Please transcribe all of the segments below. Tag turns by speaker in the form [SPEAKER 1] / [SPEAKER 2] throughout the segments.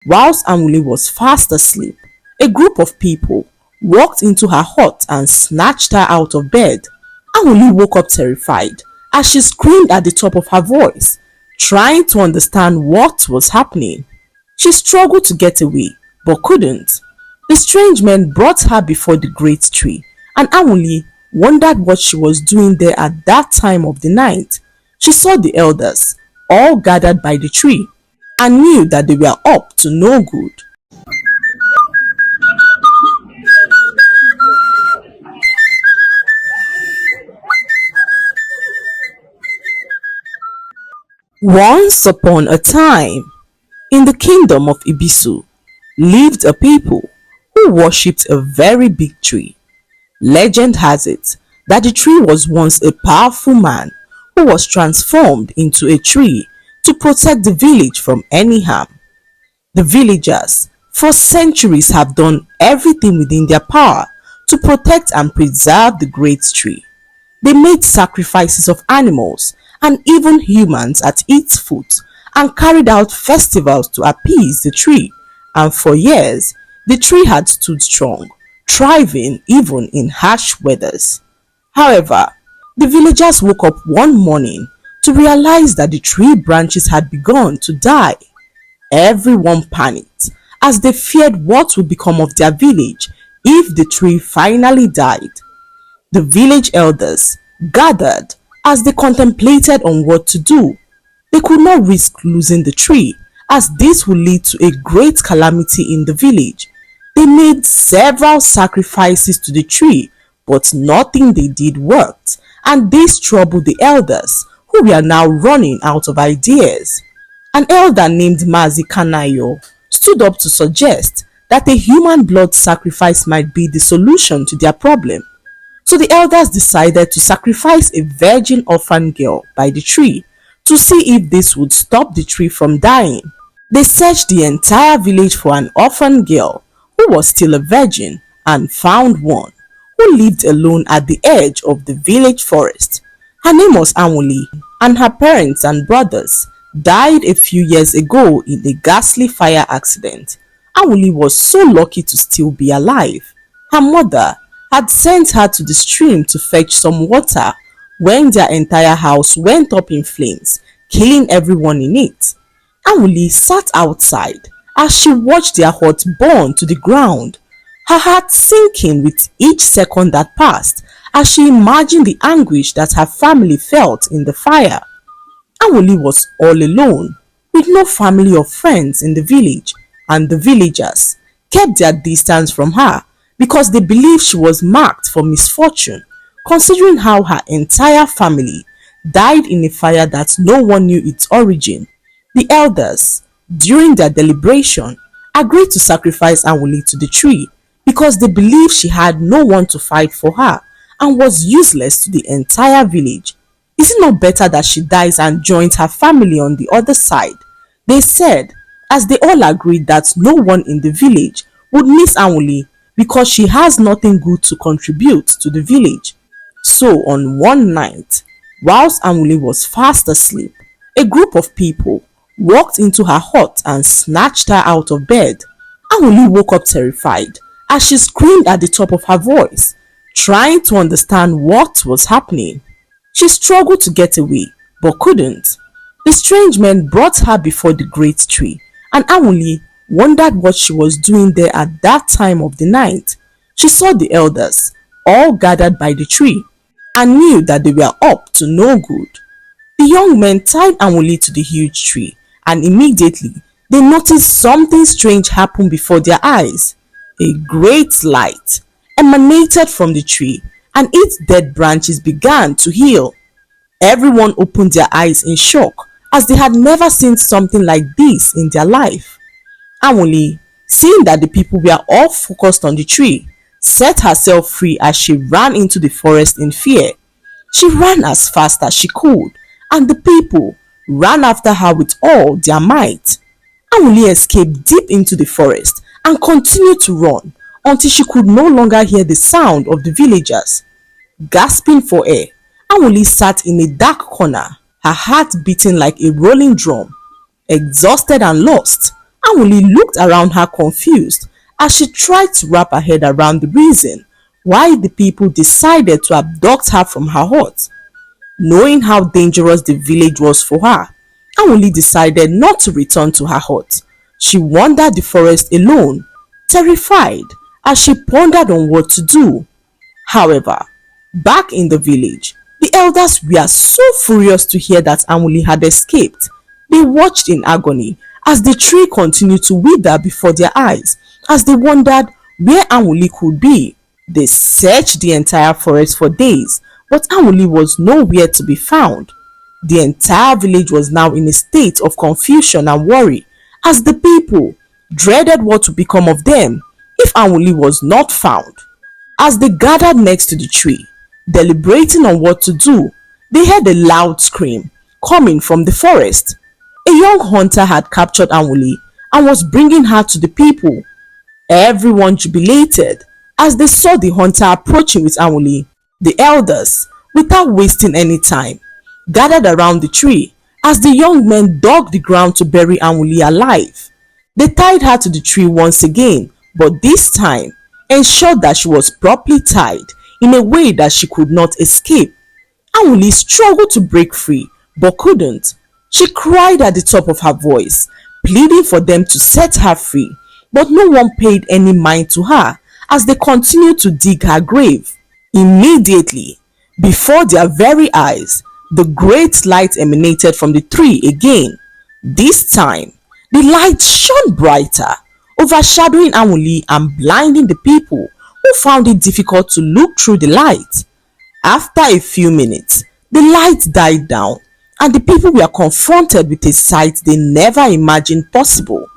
[SPEAKER 1] Whilst Anwuli was fast asleep, a group of people walked into her hut and snatched her out of bed. Anwuli woke up terrified as she screamed at the top of her voice, trying to understand what was happening. She struggled to get away, but couldn't. The strange men brought her before the great tree, and Anwuli wondered what she was doing there at that time of the night. She saw the elders, all gathered by the tree, and knew that they were up to no good. Once upon a time, in the kingdom of Ibisu, lived a people who worshipped a very big tree. Legend has it that the tree was once a powerful man who was transformed into a tree to protect the village from any harm. The villagers for centuries have done everything within their power to protect and preserve the great tree. They made sacrifices of animals and even humans at its foot and carried out festivals to appease the tree, and for years the tree had stood strong, thriving even in harsh weathers. However, the villagers woke up one morning to realize that the tree branches had begun to die. Everyone panicked as they feared what would become of their village if the tree finally died. The village elders gathered as they contemplated on what to do. They could not risk losing the tree, as this would lead to a great calamity in the village. They made several sacrifices to the tree, but nothing they did worked, and this troubled the elders, who were now running out of ideas. An elder named Mazi Kanayo stood up to suggest that a human blood sacrifice might be the solution to their problem. So the elders decided to sacrifice a virgin orphan girl by the tree to see if this would stop the tree from dying. They searched the entire village for an orphan girl who was still a virgin and found one who lived alone at the edge of the village forest. Her name was Anwuli, and her parents and brothers died a few years ago in a ghastly fire accident. Anwuli was so lucky to still be alive. Her mother had sent her to the stream to fetch some water when their entire house went up in flames, killing everyone in it. Anwuli sat outside as she watched their hut burn to the ground, her heart sinking with each second that passed as she imagined the anguish that her family felt in the fire. Anwuli was all alone, with no family or friends in the village, and the villagers kept their distance from her because they believed she was marked for misfortune, considering how her entire family died in a fire that no one knew its origin. The elders, during their deliberation, agreed to sacrifice Anwuli to the tree because they believed she had no one to fight for her and was useless to the entire village. Is it not better that she dies and joins her family on the other side? They said, as they all agreed that no one in the village would miss Anwuli because she has nothing good to contribute to the village. So on one night, whilst Anwuli was fast asleep, a group of people walked into her hut and snatched her out of bed. Anwuli woke up terrified as she screamed at the top of her voice, trying to understand what was happening. She struggled to get away, but couldn't. The strange men brought her before the great tree, and Anwuli wondered what she was doing there at that time of the night. She saw the elders, all gathered by the tree, and knew that they were up to no good. The young men tied Anwuli to the huge tree, and immediately they noticed something strange happen before their eyes. A great light emanated from the tree, and its dead branches began to heal. Everyone opened their eyes in shock, as they had never seen something like this in their life. Anwuli, seeing that the people were all focused on the tree, set herself free as she ran into the forest in fear. She ran as fast as she could, and the people ran after her with all their might. Anwuli escaped deep into the forest and continued to run until she could no longer hear the sound of the villagers. Gasping for air, Anwuli sat in a dark corner, her heart beating like a rolling drum. Exhausted and lost, Anwuli looked around her confused as she tried to wrap her head around the reason why the people decided to abduct her from her hut. Knowing how dangerous the village was for her, Anwuli decided not to return to her hut. She wandered the forest alone, terrified as she pondered on what to do. However, back in the village, the elders were so furious to hear that Anwuli had escaped. They watched in agony as the tree continued to wither before their eyes as they wondered where Anwuli could be. They searched the entire forest for days, but Anwuli was nowhere to be found. The entire village was now in a state of confusion and worry as the people dreaded what would become of them if Anwuli was not found. As they gathered next to the tree, deliberating on what to do, they heard a loud scream coming from the forest. A young hunter had captured Anwuli and was bringing her to the people. Everyone jubilated as they saw the hunter approaching with Anwuli. The elders, without wasting any time, gathered around the tree as the young men dug the ground to bury Anwuli alive. They tied her to the tree once again, but this time ensured that she was properly tied in a way that she could not escape. Anwuli struggled to break free but couldn't. She cried at the top of her voice, pleading for them to set her free, but no one paid any mind to her as they continued to dig her grave. Immediately, before their very eyes, the great light emanated from the tree again. This time, the light shone brighter, overshadowing Anwuli and blinding the people who found it difficult to look through the light. After a few minutes, the light died down and the people were confronted with a sight they never imagined possible.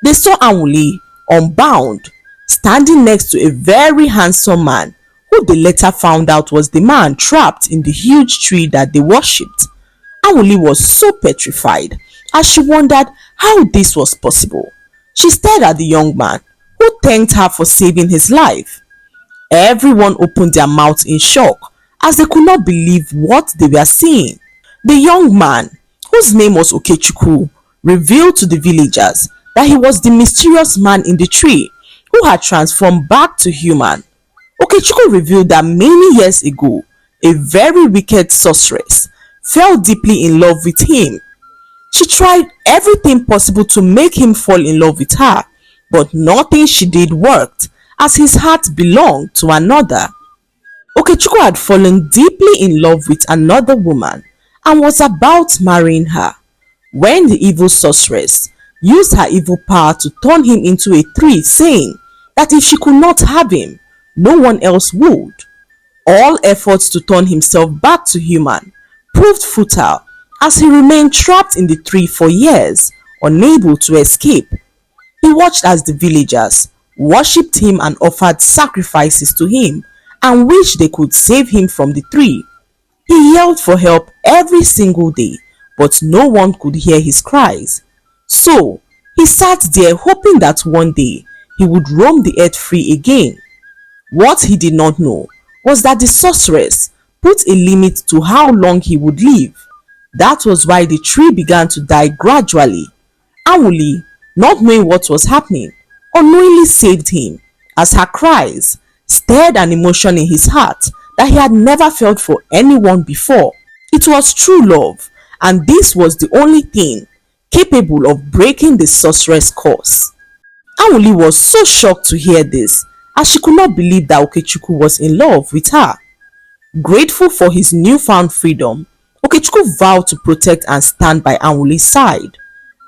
[SPEAKER 1] They saw Anwuli, unbound, standing next to a very handsome man who they later found out was the man trapped in the huge tree that they worshipped. Anwuli was so petrified as she wondered how this was possible. She stared at the young man, who thanked her for saving his life. Everyone opened their mouths in shock as they could not believe what they were seeing. The young man, whose name was Okechukwu, revealed to the villagers that he was the mysterious man in the tree who had transformed back to human. Okechukwu revealed that many years ago, a very wicked sorceress fell deeply in love with him. She tried everything possible to make him fall in love with her, but nothing she did worked as his heart belonged to another. Okechukwu had fallen deeply in love with another woman and was about marrying her when the evil sorceress used her evil power to turn him into a tree, saying that if she could not have him, no one else would. All efforts to turn himself back to human proved futile as he remained trapped in the tree for years, unable to escape. He watched as the villagers worshipped him and offered sacrifices to him and wished they could save him from the tree. He yelled for help every single day, but no one could hear his cries. So he sat there hoping that one day he would roam the earth free again. What he did not know was that the sorceress put a limit to how long he would live. That was why the tree began to die gradually. Anwuli, not knowing what was happening, unknowingly saved him as her cries stirred an emotion in his heart that he had never felt for anyone before. It was true love, and this was the only thing capable of breaking the sorceress' curse. Anwuli was so shocked to hear this as she could not believe that Okechukwu was in love with her. Grateful for his newfound freedom, Okechukwu vowed to protect and stand by Anwuli's side.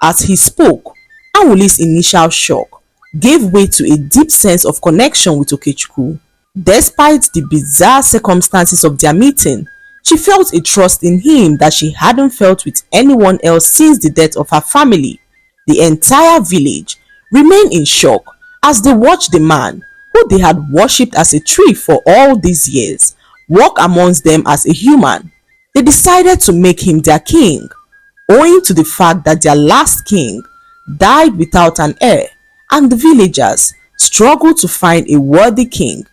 [SPEAKER 1] As he spoke, Anwuli's initial shock gave way to a deep sense of connection with Okechukwu. Despite the bizarre circumstances of their meeting, she felt a trust in him that she hadn't felt with anyone else since the death of her family. The entire village remained in shock as they watched the man who they had worshipped as a tree for all these years walk amongst them as a human. They decided to make him their king, owing to the fact that their last king died without an heir and the villagers struggled to find a worthy king.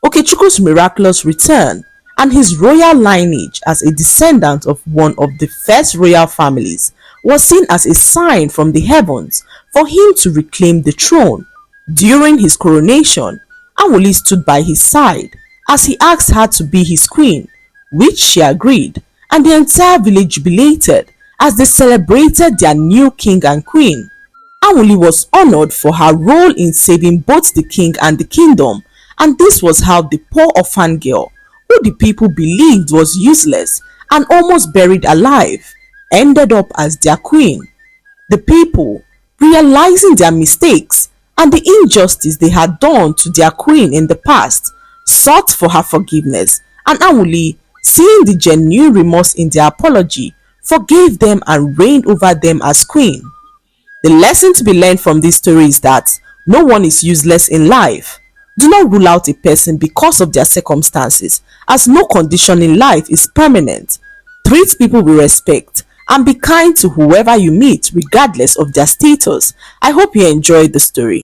[SPEAKER 1] Okechukwu's miraculous return and his royal lineage as a descendant of one of the first royal families was seen as a sign from the heavens for him to reclaim the throne. During his coronation, Anwuli stood by his side as he asked her to be his queen, which she agreed, and the entire village jubilated as they celebrated their new king and queen. Anwuli was honored for her role in saving both the king and the kingdom, and this was how the poor orphan girl, who the people believed was useless and almost buried alive, ended up as their queen. The people, realizing their mistakes and the injustice they had done to their queen in the past, sought for her forgiveness, and Anwuli, seeing the genuine remorse in their apology, forgave them and reigned over them as queen. The lesson to be learned from this story is that no one is useless in life. Do not rule out a person because of their circumstances, as no condition in life is permanent. Treat people with respect and be kind to whoever you meet regardless of their status. I hope you enjoyed the story.